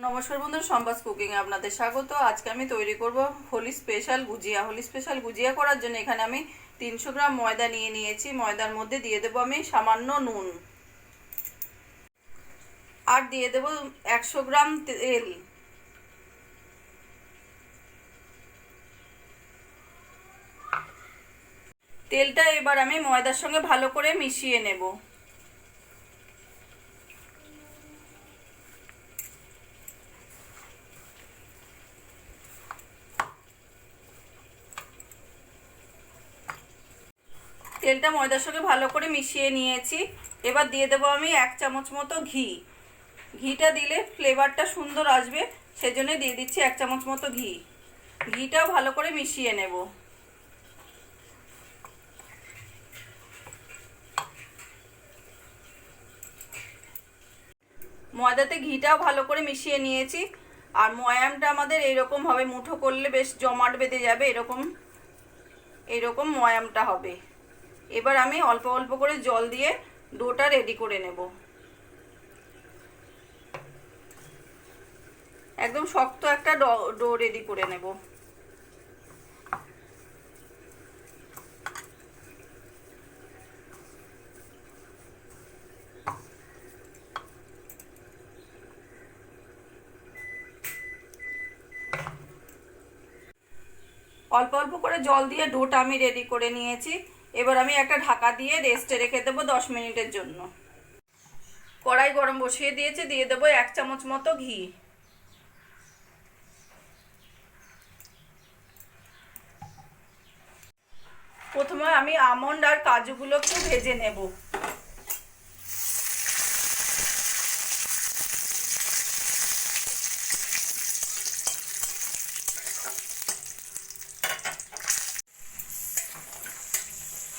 নমস্কার বন্ধুরা, সম্বাস কুকিং এ আপনাদের স্বাগত। আজকে আমি তৈরি করব হোলি স্পেশাল গুজিয়া। হোলি স্পেশাল গুজিয়া করার জন্য এখানে আমি 300 গ্রাম ময়দা নিয়ে নিয়েছি। ময়দার মধ্যে দিয়ে দেবো আমি সামান্য নুন, আর দিয়ে দেবো 100 গ্রাম তেল। তেলটা এবার আমি ময়দার সঙ্গে ভালো করে মিশিয়ে নেব। তেলটা ময়দার সঙ্গে ভালো করে মিশিয়ে নিয়েছি। এবার দিয়ে দেবো আমি 1 চামচ মতো ঘি। ঘিটা দিলে ফ্লেভারটা সুন্দর আসবে, সেজন্য দিয়ে দিচ্ছি 1 চামচ মতো ঘি। ঘিটাও ভালো করে মিশিয়ে নেব। ময়দাতে ঘিটাও ভালো করে মিশিয়ে নিয়েছি। আর ময়ামটা আমাদের এইরকম হবে, মুঠো করলে বেশ জমাট বেঁধে যাবে, এরকম ময়ামটা হবে। এবার আমি অল্প অল্প করে জল দিয়ে ডোটা রেডি করে নেব। একদম শক্ত একটা ডো রেডি করে নেব। অল্প অল্প করে জল দিয়ে ডোটা আমি রেডি করে নিয়েছি। এবার আমি একটা ঢাকা দিয়ে রেস্টে রেখে দেবো 10 মিনিটের জন্য। কড়াই গরম বসিয়ে দিয়েছি, দিয়ে দেবো 1 চামচ মতো ঘি। প্রথমে আমি আমন্ড আর কাজুগুলো একটু ভেজে নেব।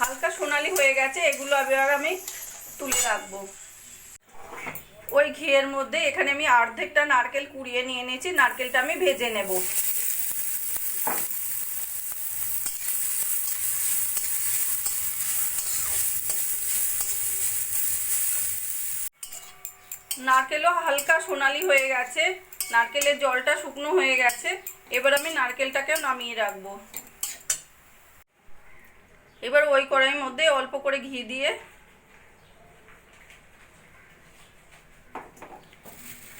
হালকা সোনালি হয়ে গেছে, এগুলো এবার আমি তুলে রাখবো। ওই ঘিয়ের মধ্যে এখানে আমি অর্ধেকটা নারকেল কুড়িয়ে নিয়ে নিয়েছি। নারকেলটা আমি ভেজে নেব। নারকেলও হালকা সোনালি হয়ে গেছে, নারকেলের জলটা শুকনো হয়ে গেছে। এবার আমি নারকেলটাকে নামিয়ে রাখবো। এবার ওই কড়াইয়ের মধ্যে অল্প করে ঘি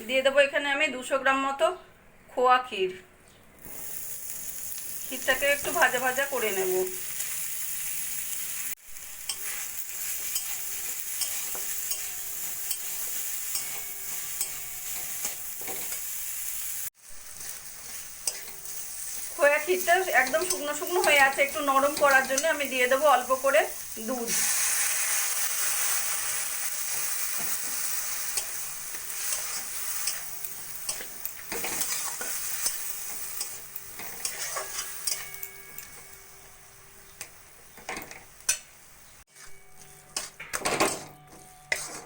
দিয়ে দেবো এখানে আমি 200 গ্রাম মতো খোয়া ক্ষীর। ক্ষীরটাকে একটু ভাজা ভাজা করে নেব। খোয়া ক্ষীরটা একদম শুকনো শুকনো হয়ে আছে, একটু নরম করার জন্য আমি দিয়ে দেবো অল্প করে দুধ।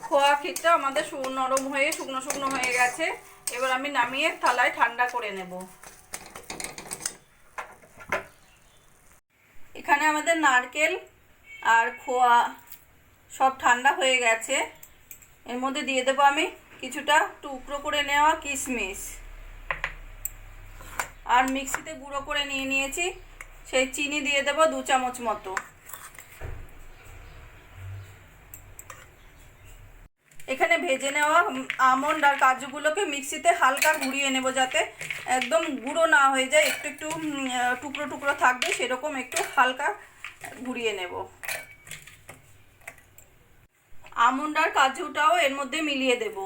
খোয়া ক্ষীরটা আমাদের নরম হয়ে শুকনো শুকনো হয়ে গেছে। এবার আমি নামিয়ে থালায় ঠান্ডা করে নেব। এখানে আমাদের নারকেল আর খোয়া সব ঠান্ডা হয়ে গেছে। এর মধ্যে দিয়ে দেবো আমি কিছুটা টুকরো করে নেওয়া কিশমিশ, আর মিক্সিতে গুঁড়ো করে নিয়ে নিয়েছি সেই চিনি দিয়ে দেবো 2 চামচ মতো। এখানে ভেজে নেওয়া আমন্ড আর কাজুগুলোকে মিক্সিতে হালকা ঘুরিয়ে নেব, যাতে একদম গুঁড়ো না হয়ে যায়, একটু একটু টুকরো টুকরো থাকবে, সেরকম একটু হালকা ঘুরিয়ে নেব। আমন্ড আর কাজুটাও এর মধ্যে মিলিয়ে দেব।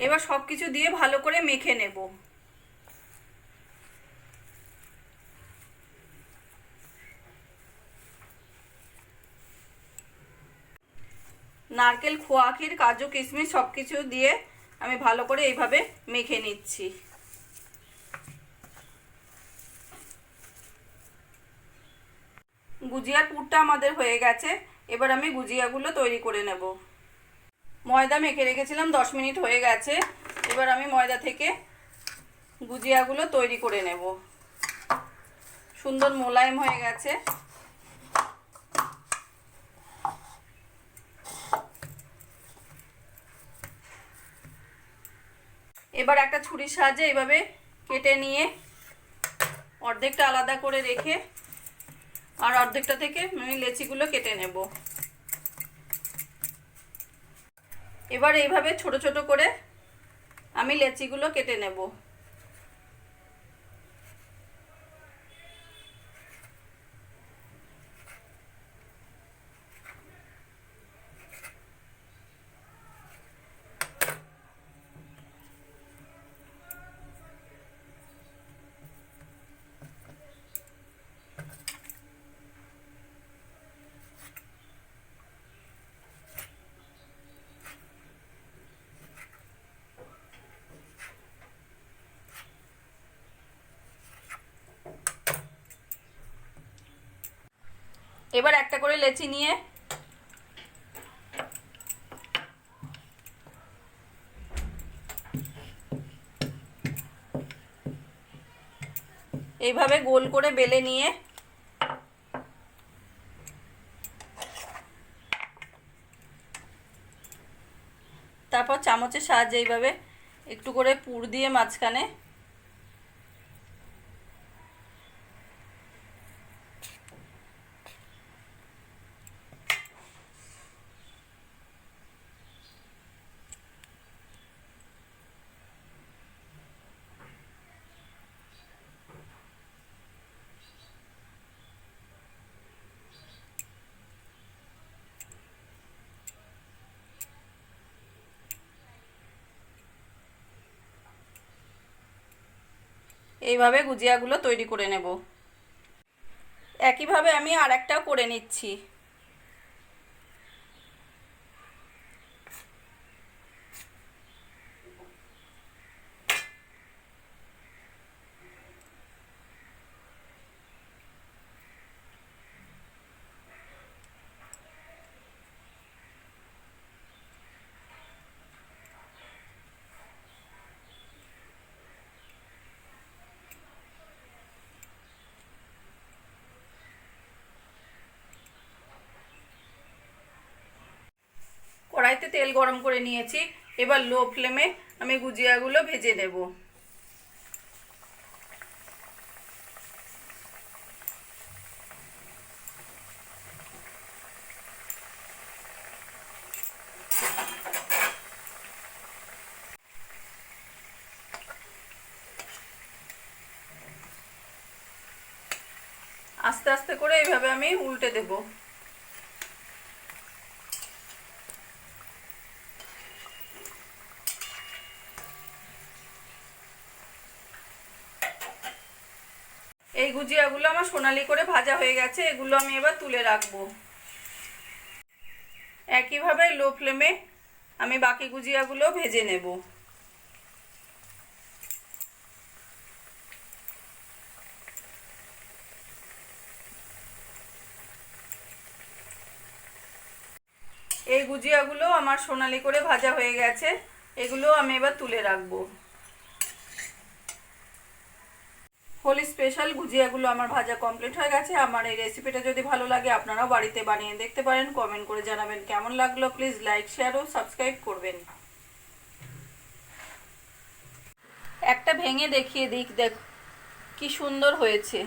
এবার সব কিছু দিয়ে ভালো করে মেখে নেব। নারকেল, খোয়া ক্ষীর, কাজু, কিশমিশ সব কিছু দিয়ে আমি ভালো করে এইভাবে মেখে নিচ্ছি। গুজিয়ার পুরটা আমাদের হয়ে গেছে। এবার আমি গুজিয়াগুলো তৈরি করে নেব। ময়দা মেখে রেখেছিলাম, 10 মিনিট হয়ে গেছে। এবার আমি ময়দা থেকে গুজিয়াগুলো তৈরি করে নেব। সুন্দর মোলায়েম হয়ে গেছে। এবার একটা ছুরির সাহায্যে এইভাবে কেটে নিয়ে অর্ধেকটা আলাদা করে রেখে আর অর্ধেকটা থেকে আমি লেচিগুলো কেটে নেব। এবার এইভাবে ছোট ছোট করে আমি লেচিগুলো কেটে নেব। এবার একটা করে লেচি নিয়ে এইভাবে গোল করে বেলে নিয়ে তারপর চামচের সাহায্যে এইভাবে একটু করে পুর দিয়ে মাঝখানে এইভাবে গুজিয়াগুলো তৈরি করে নেব। একইভাবে আমি আরেকটাও করে নিচ্ছি। কড়াইতে তেল গরম করে নিয়েছি। এবার লো ফ্লেমে আমি গুজিয়াগুলো ভেজে নেব। আস্তে আস্তে করে এইভাবে আমি উল্টে দেব। এই গুজিয়াগুলো আমার সোনালি করে ভাজা হয়ে গেছে, এগুলো আমি এবার তুলে রাখবো। একইভাবে লো ফ্লেমে আমি বাকি গুজিয়াগুলো ভেজে নেব। এই গুজিয়াগুলো আমার সোনালি করে ভাজা হয়ে গেছে, এগুলো আমি এবার তুলে রাখবো। হোলি স্পেশাল গুজিয়াগুলো আমার ভাজা কমপ্লিট হয়ে গেছে। আমার এই রেসিপিটা যদি ভালো লাগে আপনারাও বাড়িতে বানিয়ে দেখতে পারেন। কমেন্ট করে জানাবেন কেমন লাগলো। প্লিজ লাইক, শেয়ার ও সাবস্ক্রাইব করবেন। একটা ভেঙে দেখিয়ে দিক, দেখ কি সুন্দর হয়েছে।